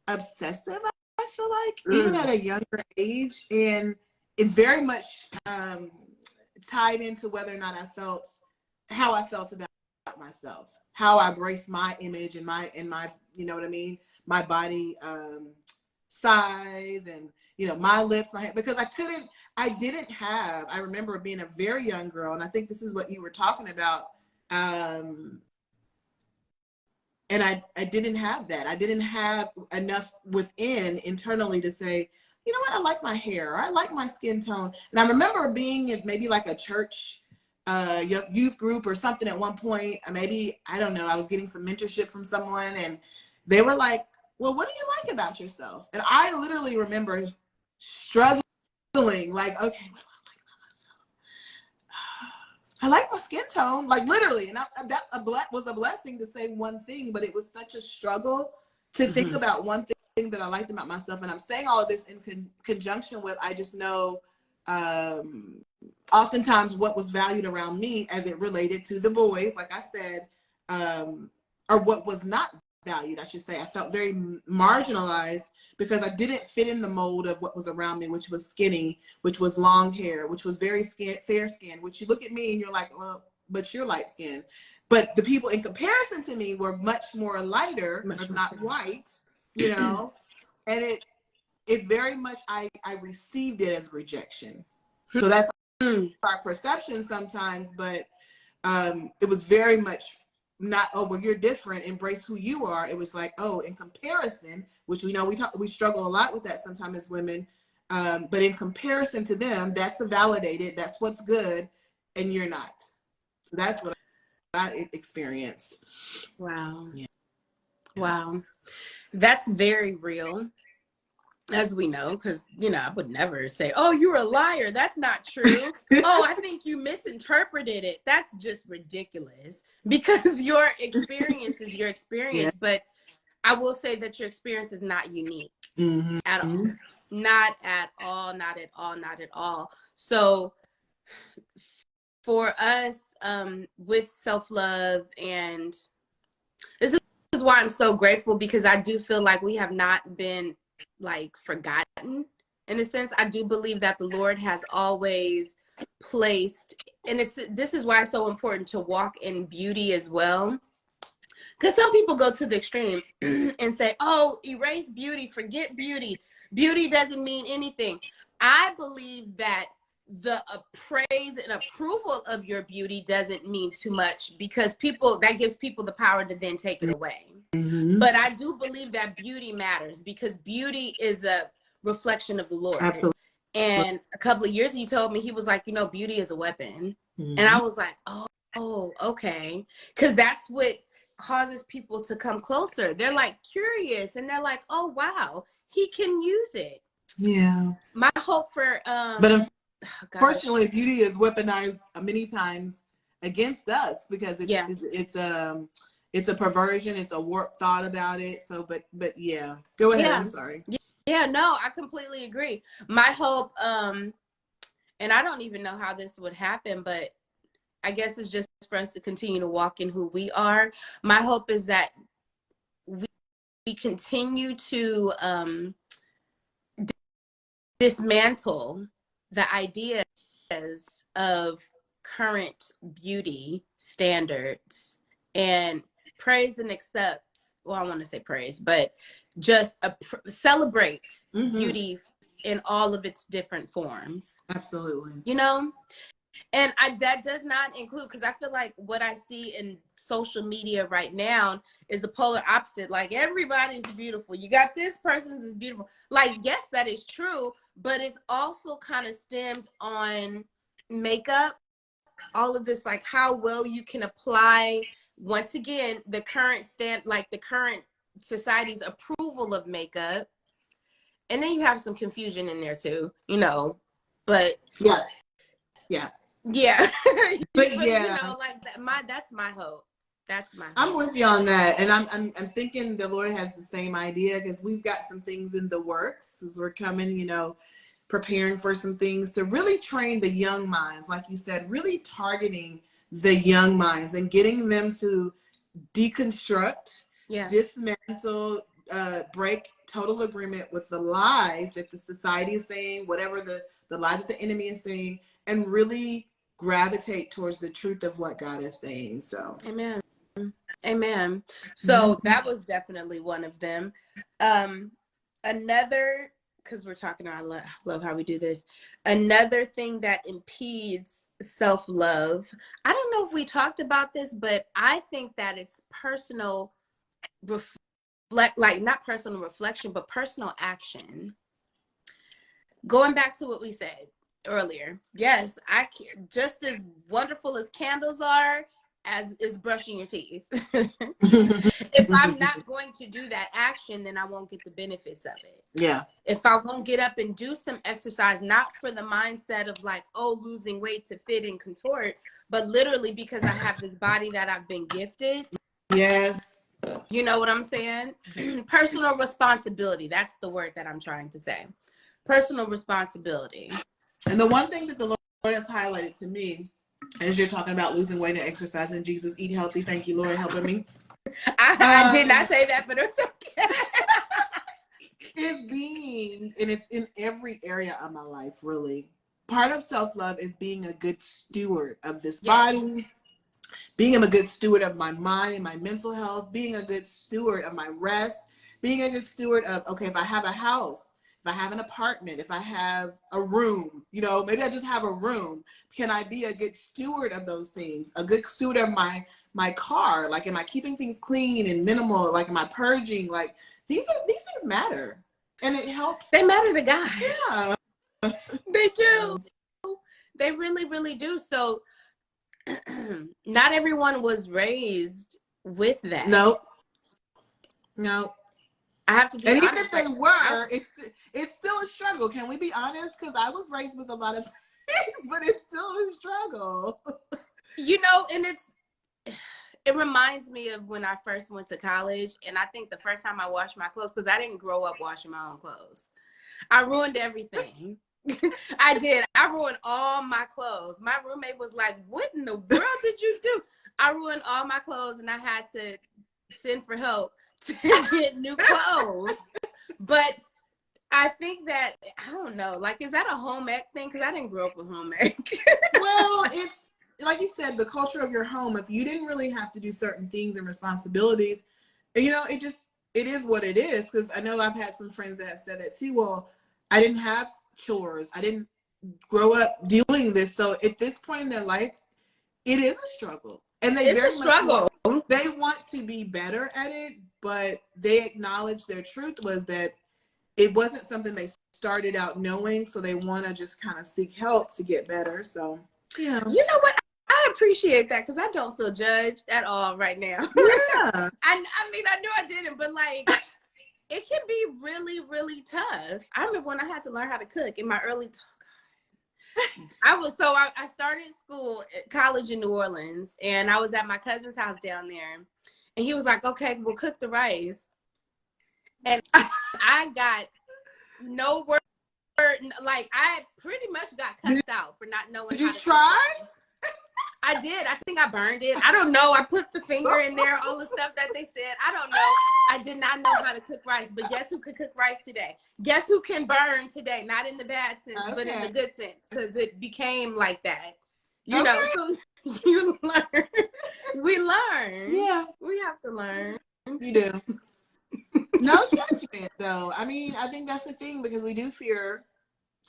B: obsessive, I feel like, even at a younger age. And it very much tied into whether or not how I felt about myself, how I embraced my image and my, you know what I mean? My body size and, my lips, my hair, because I remember being a very young girl, and I think this is what you were talking about. And I didn't have that. I didn't have enough within internally to say, you know what, I like my hair, or I like my skin tone. And I remember being in maybe like a church youth group or something at one point. Maybe, I don't know, I was getting some mentorship from someone, and they were like, well, what do you like about yourself? And I literally remember struggling, like, okay, what do I like about myself? I like my skin tone, like literally. And that was a blessing to say one thing, but it was such a struggle to think about one thing that I liked about myself. And I'm saying all of this in conjunction with, I just know oftentimes what was valued around me as it related to the boys, like I said, or what was not valued, I should say. I felt very marginalized because I didn't fit in the mold of what was around me, which was skinny, which was long hair, which was very fair skin, which you look at me and you're like, well, but you're light skinned. But the people in comparison to me were much more lighter, if not white, and it very much, I received it as rejection. So that's our perception sometimes, but it was very much not, oh, well, you're different, embrace who you are. It was like, oh, in comparison, which we struggle a lot with that sometimes as women, but in comparison to them, that's validated, that's what's good, and you're not. So that's what I experienced.
A: Wow. Yeah. Wow. That's very real, as we know, because, I would never say, oh, you're a liar. That's not true. Oh, I think you misinterpreted it. That's just ridiculous, because your experience is your experience. Yeah. But I will say that your experience is not unique at all. Not at all, not at all, not at all. So for us, with self-love, and this is why I'm so grateful, because I do feel like we have not been forgotten in a sense. I do believe that the Lord has always placed, and this is why it's so important to walk in beauty as well, because some people go to the extreme and say, oh, erase beauty, forget beauty, doesn't mean anything. I believe that the praise and approval of your beauty doesn't mean too much, because that gives people the power to then take it away. But I do believe that beauty matters, because beauty is a reflection of the Lord.
B: Absolutely.
A: And a couple of years he told me, he was like, beauty is a weapon. And I was like, oh, oh, okay. Because that's what causes people to come closer. They're like curious and they're like, oh, wow, he can use it.
B: Yeah.
A: My hope for,
B: But
A: gosh,
B: unfortunately, beauty is weaponized many times against us because
A: yeah.
B: it's a perversion. It's a warped thought about it. So, but yeah, go ahead.
A: Yeah.
B: I'm sorry.
A: Yeah, no, I completely agree. My hope, and I don't even know how this would happen, but I guess it's just for us to continue to walk in who we are. My hope is that we continue to dismantle the ideas of current beauty standards and praise and accept. Well, I want to say praise, but just celebrate beauty in all of its different forms.
B: Absolutely.
A: You know? And that does not include, because I feel like what I see in social media right now is the polar opposite. Like, everybody's beautiful. You got this person that's beautiful. Like, yes, that is true, but it's also kind of stemmed on makeup, all of this, like how well you can apply, once again, the current the current society's approval of makeup. And then you have some confusion in there too, but
B: yeah.
A: Yeah.
B: But yeah,
A: like that's my hope. That's my hope.
B: I'm with you on that. And I'm thinking the Lord has the same idea because we've got some things in the works as we're coming, preparing for some things to really train the young minds, like you said, really targeting the young minds and getting them to deconstruct, dismantle, break total agreement with the lies that the society is saying, whatever the lie that the enemy is saying, and really gravitate towards the truth of what God is saying. So
A: amen. So that was definitely one of them. Another, because we're talking, I love how we do this. Another thing that impedes self-love, I don't know if we talked about this, but I think that it's personal not personal reflection, but personal action. Going back to what we said earlier, yes, just as wonderful as candles are, as is brushing your teeth. If I'm not going to do that action, then I won't get the benefits of it.
B: Yeah.
A: If I won't get up and do some exercise, not for the mindset of like, oh, losing weight to fit and contort, but literally because I have this body that I've been gifted.
B: Yes.
A: You know what I'm saying? Personal responsibility. That's the word that I'm trying to say. Personal responsibility.
B: And the one thing that the Lord has highlighted to me, as you're talking about losing weight and exercising, Jesus, eat healthy. Thank you, Lord, helping me.
A: I did not say that, but it's okay.
B: Is being, and it's in every area of my life, really. Part of self-love is being a good steward of this body, being a good steward of my mind and my mental health, being a good steward of my rest, being a good steward of, okay, if I have a house, if I have an apartment, if I have a room, maybe I just have a room. Can I be a good steward of those things? A good steward of my car? Like, am I keeping things clean and minimal? Like, am I purging? Like, these things matter. And it helps.
A: They matter to God.
B: Yeah.
A: They do. They really, really do. So not everyone was raised with that.
B: No.
A: I have to be
B: honest.
A: And
B: even if they were, it's still a struggle. Can we be honest? Because I was raised with a lot of things, but it's still a struggle.
A: And it reminds me of when I first went to college, and I think the first time I washed my clothes, because I didn't grow up washing my own clothes. I ruined everything. I did. I ruined all my clothes. My roommate was like, what in the world did you do? I ruined all my clothes, and I had to send for help to get new clothes. But I think that, I don't know, like, is that a home ec thing? Because I didn't grow up with home ec.
B: Well, it's like you said, the culture of your home. If you didn't really have to do certain things and responsibilities, it is what it is. Because I know I've had some friends that have said that too. Well, I didn't have chores. I didn't grow up doing this. So at this point in their life, it is a struggle. And it's a struggle. They want to be better at it, but they acknowledge their truth was that it wasn't something they started out knowing. So they want to just kind of seek help to get better. So, yeah.
A: You know what? I appreciate that because I don't feel judged at all right now.
B: Yeah.
A: I mean, I knew I didn't, but like, it can be really, really tough. I remember when I had to learn how to cook in my early. I started college in New Orleans, and I was at my cousin's house down there, and he was like, "Okay, we'll cook the rice," and I got no word. Like, I pretty much got cussed out for not knowing
B: Did
A: how
B: you
A: to
B: try?
A: cook. I did. I think I burned it. I don't know. I put the finger in there, all the stuff that they said. I don't know. I did not know how to cook rice. But guess who could cook rice today? Guess who can burn today? Not in the bad sense, but in the good sense, because it became like that. You know, so you learn. We learn.
B: Yeah.
A: We have to learn.
B: You do. No judgment, though. I mean, I think that's the thing, because we do fear,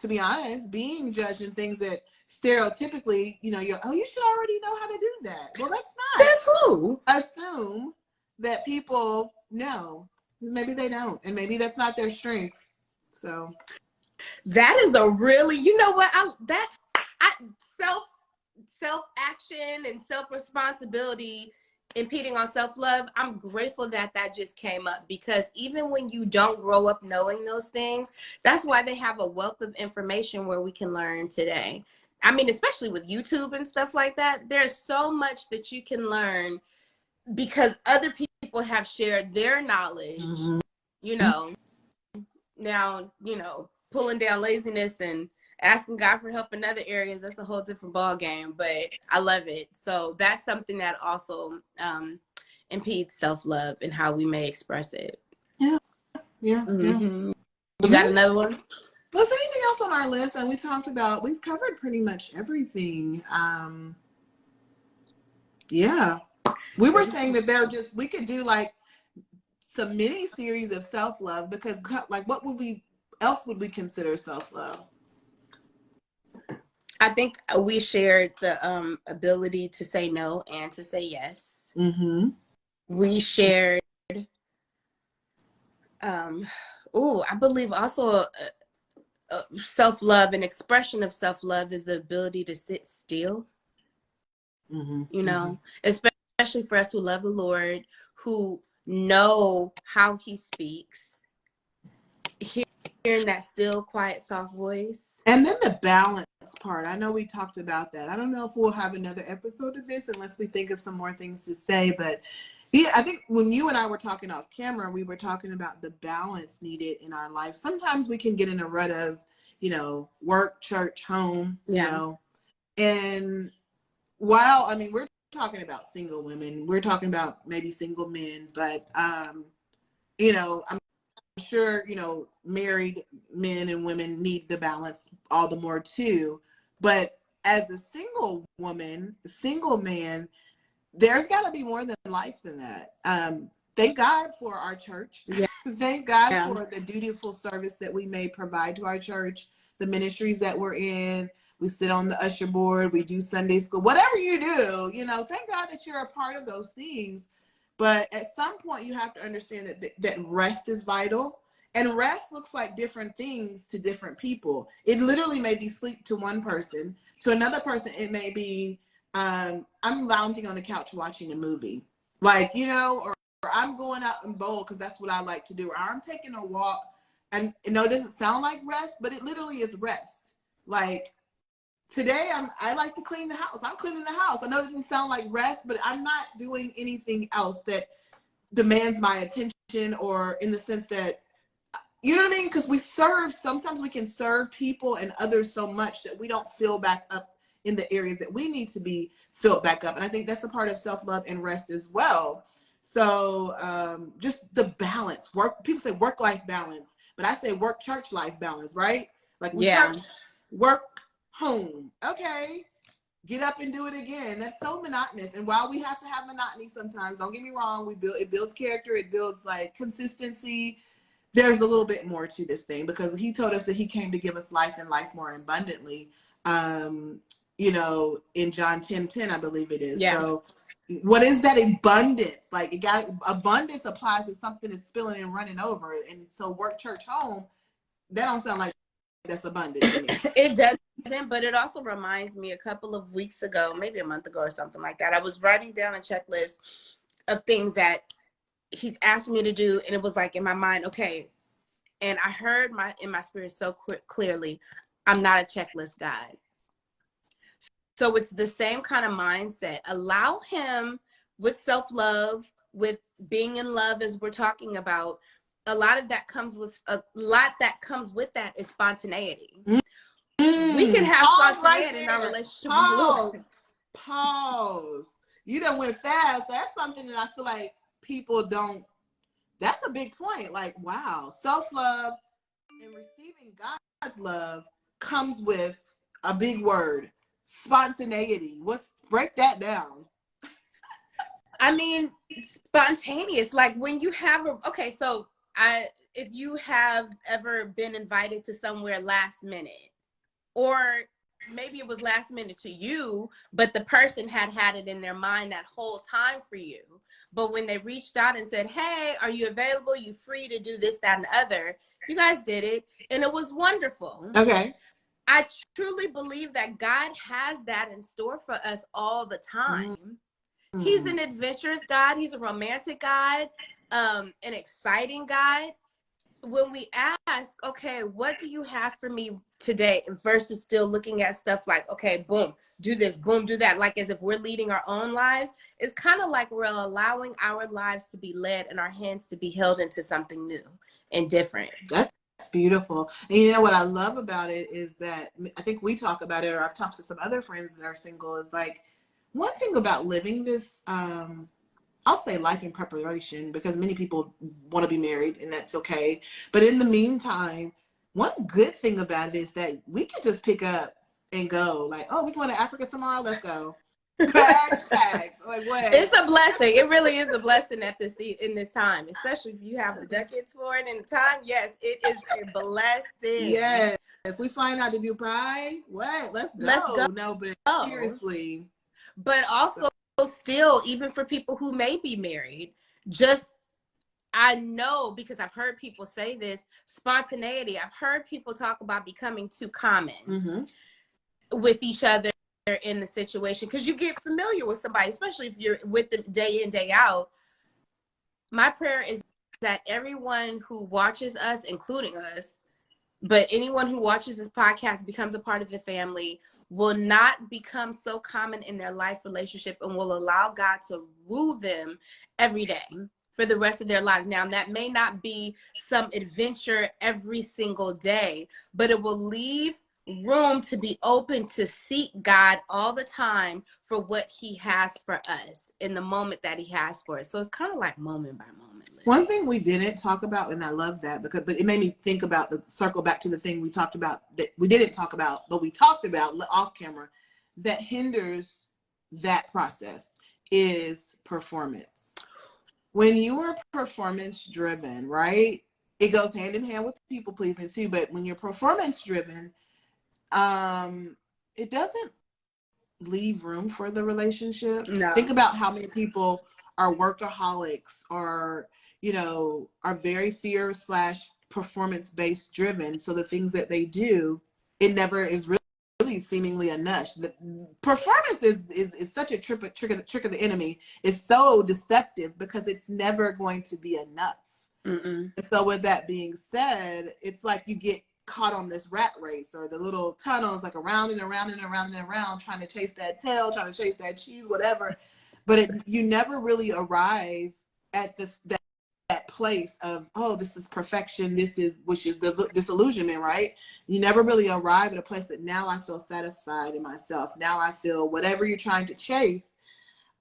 B: to be honest, being judged in things that stereotypically, you should already know how to do that. Well, that's not.
A: Says who?
B: Assume that people know. Maybe they don't, and maybe that's not their strength. So
A: that is a really, you know what? Self action and self responsibility impeding on self-love. I'm grateful that just came up, because even when you don't grow up knowing those things, that's why they have a wealth of information where we can learn today. I mean, especially with YouTube and stuff like that, there's so much that you can learn because other people have shared their knowledge. Now, pulling down laziness and asking God for help in other areas, that's a whole different ball game, but I love it. So that's something that also impedes self-love and how we may express it.
B: Yeah.
A: You got another one?
B: Was there anything else on our list? And we've covered pretty much everything. Yeah. We were saying that we could do like some mini series of self-love, because like what else would we consider self-love?
A: I think we shared the ability to say no and to say yes.
B: Mm-hmm.
A: We shared, I believe also self-love, an expression of self-love is the ability to sit still.
B: Mm-hmm.
A: Especially for us who love the Lord, who know how he speaks, hearing that still, quiet, soft voice.
B: And then the balance part. I know we talked about that. I don't know if we'll have another episode of this unless we think of some more things to say. But yeah, I think when you and I were talking off camera, we were talking about the balance needed in our life. Sometimes we can get in a rut of, work, church, home, And while, I mean, we're talking about single women, we're talking about maybe single men, but, I'm sure, married men and women need the balance all the more too. But as a single woman, single man, there's got to be more than life than that. Thank God for our church. Yeah. Thank God for the dutiful service that we may provide to our church, the ministries that we're in. We sit on the usher board, we do Sunday school, whatever you do, thank God that you're a part of those things. But at some point you have to understand that rest is vital. And rest looks like different things to different people. It literally may be sleep to one person. To another person, it may be, I'm lounging on the couch watching a movie. Like, or I'm going out and bowl because that's what I like to do. Or I'm taking a walk. And, it doesn't sound like rest, but it literally is rest. Like, today, I like to clean the house. I'm cleaning the house. I know it doesn't sound like rest, but I'm not doing anything else that demands my attention, or in the sense that, you know what I mean? Because sometimes we can serve people and others so much that we don't fill back up in the areas that we need to be filled back up. And I think that's a part of self-love and rest as well. So just the balance. People say work-life balance, but I say work-church-life balance, right? Like church, work, home. Okay, get up and do it again. That's so monotonous. And while we have to have monotony sometimes, don't get me wrong, it builds character, it builds like consistency. There's a little bit more to this thing, because he told us that he came to give us life and life more abundantly. In John 10:10, I believe it is. Yeah. So what is that abundance? Like, abundance applies to something that's spilling and running over. And so work, church, home, that don't sound like that's abundant to me.
A: It doesn't. but it also reminds me a couple of weeks ago, maybe a month ago or something like that, I was writing down a checklist of things that he's asked me to do. And it was like in my mind, okay. And I heard in my spirit so clearly, I'm not a checklist guy. So it's the same kind of mindset. Allow him with self-love, with being in love, as we're talking about. A lot that comes with that is spontaneity. We can have spontaneity in our relationship.
B: Pause. You done went fast. That's something that I feel like people don't. That's a big point. Like, wow, self-love and receiving God's love comes with a big word, spontaneity. Break that down?
A: I mean, spontaneous. Like when you have if you have ever been invited to somewhere last minute, or maybe it was last minute to you, but the person had it in their mind that whole time for you. But when they reached out and said, hey, are you available? You free to do this, that, and the other? You guys did it. And it was wonderful.
B: Okay.
A: I truly believe that God has that in store for us all the time. Mm-hmm. He's an adventurous God. He's a romantic God, an exciting God. When we ask, okay, what do you have for me today, versus still looking at stuff like, okay, boom, do this, boom, do that, like as if we're leading our own lives, it's kind of like we're allowing our lives to be led and our hands to be held into something new and different.
B: That's beautiful. And you know what I love about it is that, I think we talk about it, or I've talked to some other friends that are single, is like, one thing about living this, I'll say life in preparation, because many people want to be married and that's okay. But in the meantime, one good thing about it is that we can just pick up and go. Like, oh, we're going to Africa tomorrow. Let's go. Bags. Like, what?
A: It's a blessing. It really is a blessing in this time, especially if you have the ducats for it in the time. Yes, it is a blessing.
B: Yes. We flying out to Dubai. What? Let's go. No, but seriously.
A: But also, still, even for people who may be married, I know, because I've heard people say this, spontaneity. I've heard people talk about becoming too common with each other in the situation, because you get familiar with somebody, especially if you're with them day in, day out. My prayer is that everyone who watches us, including us, but anyone who watches this podcast becomes a part of the family, will not become so common in their life relationship, and will allow God to woo them every day for the rest of their lives. Now, that may not be some adventure every single day, but it will leave room to be open to seek God all the time for what he has for us in the moment that he has for us. So it's kind of like moment by moment.
B: One thing we didn't talk about, and I love that, but it made me think about circle back to the thing we talked about that we didn't talk about, but we talked about off camera, that hinders that process, is performance. When you are performance driven, right? It goes hand in hand with people pleasing too, but when you're performance driven, it doesn't leave room for the relationship.
A: No.
B: Think about how many people are workaholics, or are very fear/performance based driven. So the things that they do, it never is really seemingly enough. The performance is such a trick of the enemy. It's so deceptive because it's never going to be enough. And so with that being said, it's like you get caught on this rat race, or the little tunnels, like around and around and around and around, trying to chase that tail, trying to chase that cheese, whatever. But you never really arrive at that place of, oh, this is perfection, which is the disillusionment, right? You never really arrive at a place that now I feel satisfied in myself. Now I feel whatever you're trying to chase.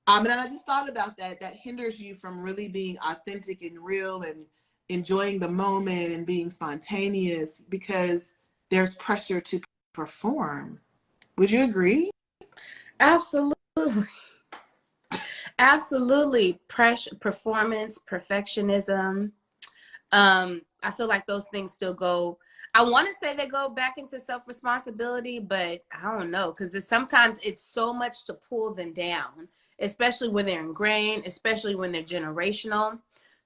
B: And I just thought about that hinders you from really being authentic and real and enjoying the moment and being spontaneous, because there's pressure to perform. Would you agree?
A: Absolutely. Absolutely. Pressure, performance, perfectionism. I feel like those things still go, I want to say they go back into self-responsibility, but I don't know, because sometimes it's so much to pull them down, especially when they're ingrained, especially when they're generational.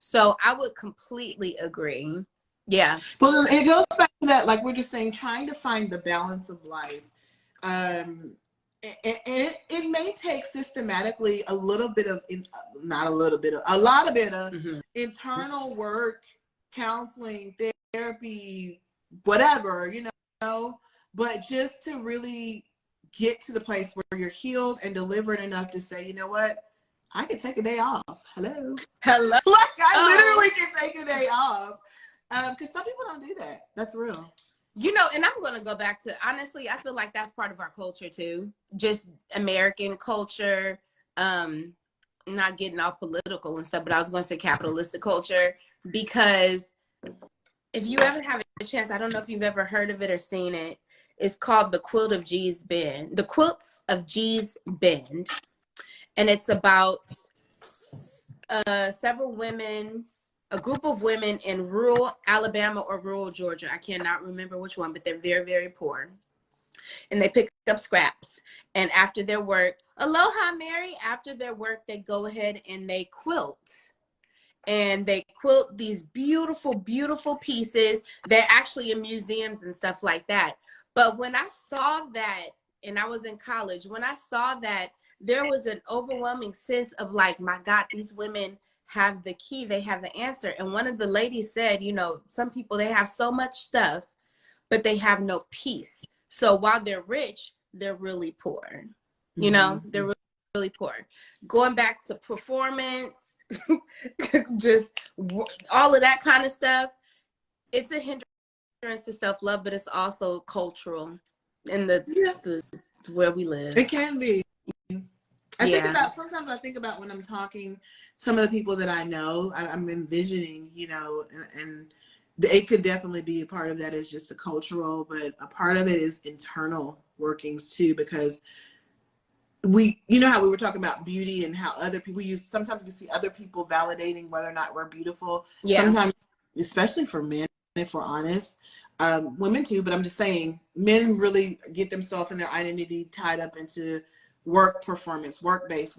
A: So I would completely agree. Yeah.
B: Well, it goes back to that, like we're just saying, trying to find the balance of life. it may take systematically a little bit of, not a little bit of, a lot of it of internal work, counseling, therapy, whatever, you know, but just to really get to the place where you're healed and delivered enough to say, you know what, I can take a day off. Hello. Like I literally can take a day off. Because some people don't do that. That's real.
A: You know, and I'm going to go back to, honestly, I feel like that's part of our culture too. Just American culture, not getting all political and stuff, but I was going to say capitalistic culture, because if you ever have a chance, I don't know if you've ever heard of it or seen it. It's called The Quilt of Gee's Bend, The Quilts of Gee's Bend. And it's about several women, a group of women in rural Alabama or rural Georgia. I cannot remember which one, but they're very, very poor. And they pick up scraps. And after their work, aloha, Mary, after their work, they go ahead and they quilt. And they quilt these beautiful, beautiful pieces. They're actually in museums and stuff like that. But when I saw that, and I was in college, when I saw that, there was an overwhelming sense of like, my God, these women have the key, they have the answer. And one of the ladies said, you know, some people, they have so much stuff, but they have no peace. So while they're rich, they're really poor. You know, they're really, really poor. Going back to performance, just all of that kind of stuff, it's a hindrance to self-love, but it's also cultural in the where we live.
B: It can be. Sometimes I think about when I'm talking, some of the people that I know, I'm envisioning, you know, and it could definitely be a part of that is just a cultural, but a part of it is internal workings too, because you know how we were talking about beauty and how other people sometimes we see other people validating whether or not we're beautiful. Yeah. Sometimes, especially for men, if we're honest, women too, but I'm just saying men really get themselves and their identity tied up into work performance, work-based.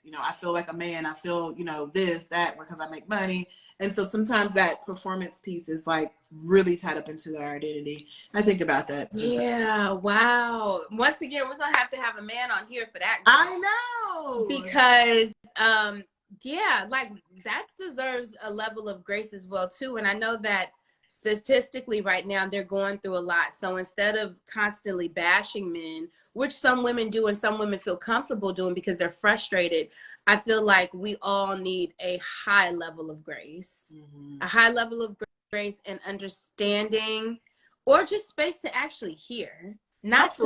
B: You know, I feel like a man, I feel, you know, this, that, because I make money. And so sometimes that performance piece is like really tied up into their identity. I think about that sometimes.
A: Yeah, wow. Once again, we're going to have a man on here for that.
B: I know.
A: Because, yeah, like that deserves a level of grace as well, too. And I know that statistically right now, they're going through a lot. So instead of constantly bashing men, which some women do and some women feel comfortable doing because they're frustrated, I feel like we all need a high level of grace, a high level of grace and understanding, or just space to actually hear, not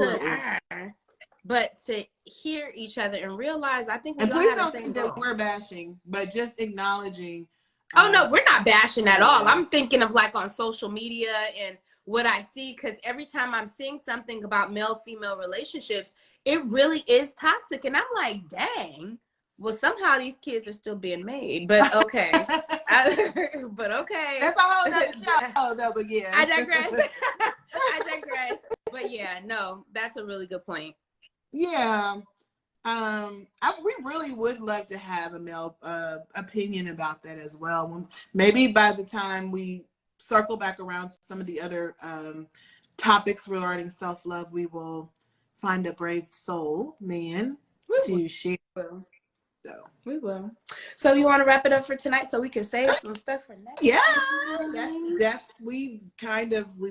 A: but to hear each other and realize, I think we all
B: please
A: have
B: don't think that we're bashing, but just acknowledging.
A: Oh, no, we're not bashing at all. I'm thinking of like on social media and what I see, because every time I'm seeing something about male-female relationships, it really is toxic. And I'm like, dang, well, somehow these kids are still being made. But okay. But okay.
B: That's a whole nother show, though, but yeah.
A: I digress. I digress. But yeah, no, that's a really good point.
B: Yeah. We really would love to have a male opinion about that as well. Maybe by the time we circle back around to some of the other topics regarding self-love, we will find a brave soul man to share. So
A: we will. So you want to wrap it up for tonight so we can save some stuff for next
B: time? We've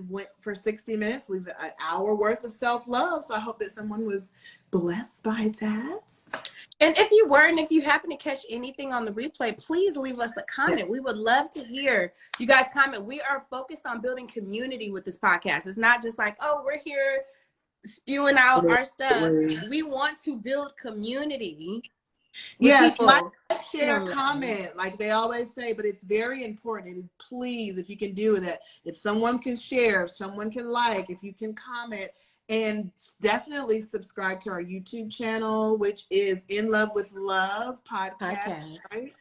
B: went for 60 minutes. We've an hour worth of self-love. So I hope that someone was blessed by that.
A: And if you were, and if you happen to catch anything on the replay, please leave us a comment. We would love to hear you guys comment. We are focused on building community with this podcast. It's not just like, oh, we're here spewing out our stuff. We want to build community.
B: Yes, like, share, comment, like they always say, but it's very important. And please, if you can do that, if someone can share, if someone can like, if you can comment, and definitely subscribe to our YouTube channel, which is In Love with Love podcast. Right?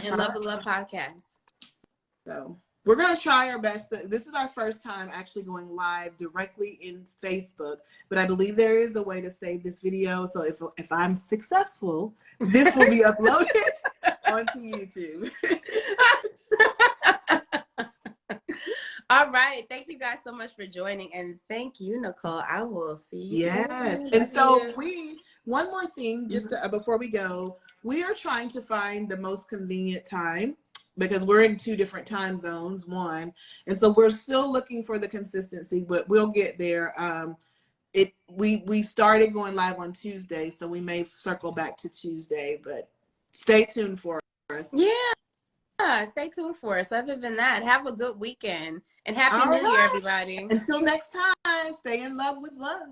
A: In Love with Love podcast.
B: So we're going to try our best. This is our first time actually going live directly in Facebook, but I believe there is a way to save this video. So if I'm successful, this will be uploaded onto YouTube.
A: All right. Thank you guys so much for joining. And thank you, Nicole. I will see you
B: Yes.
A: soon.
B: And
A: Love
B: so
A: you.
B: one more thing, just before we go, we are trying to find the most convenient time because we're in 2 different time zones, one. And so we're still looking for the consistency, but we'll get there. We started going live on Tuesday, so we may circle back to Tuesday, but stay tuned for us.
A: Yeah. Stay tuned for us. Other than that, have a good weekend and Happy
B: All
A: New Year,
B: right.
A: everybody.
B: Until next time, stay in love with love.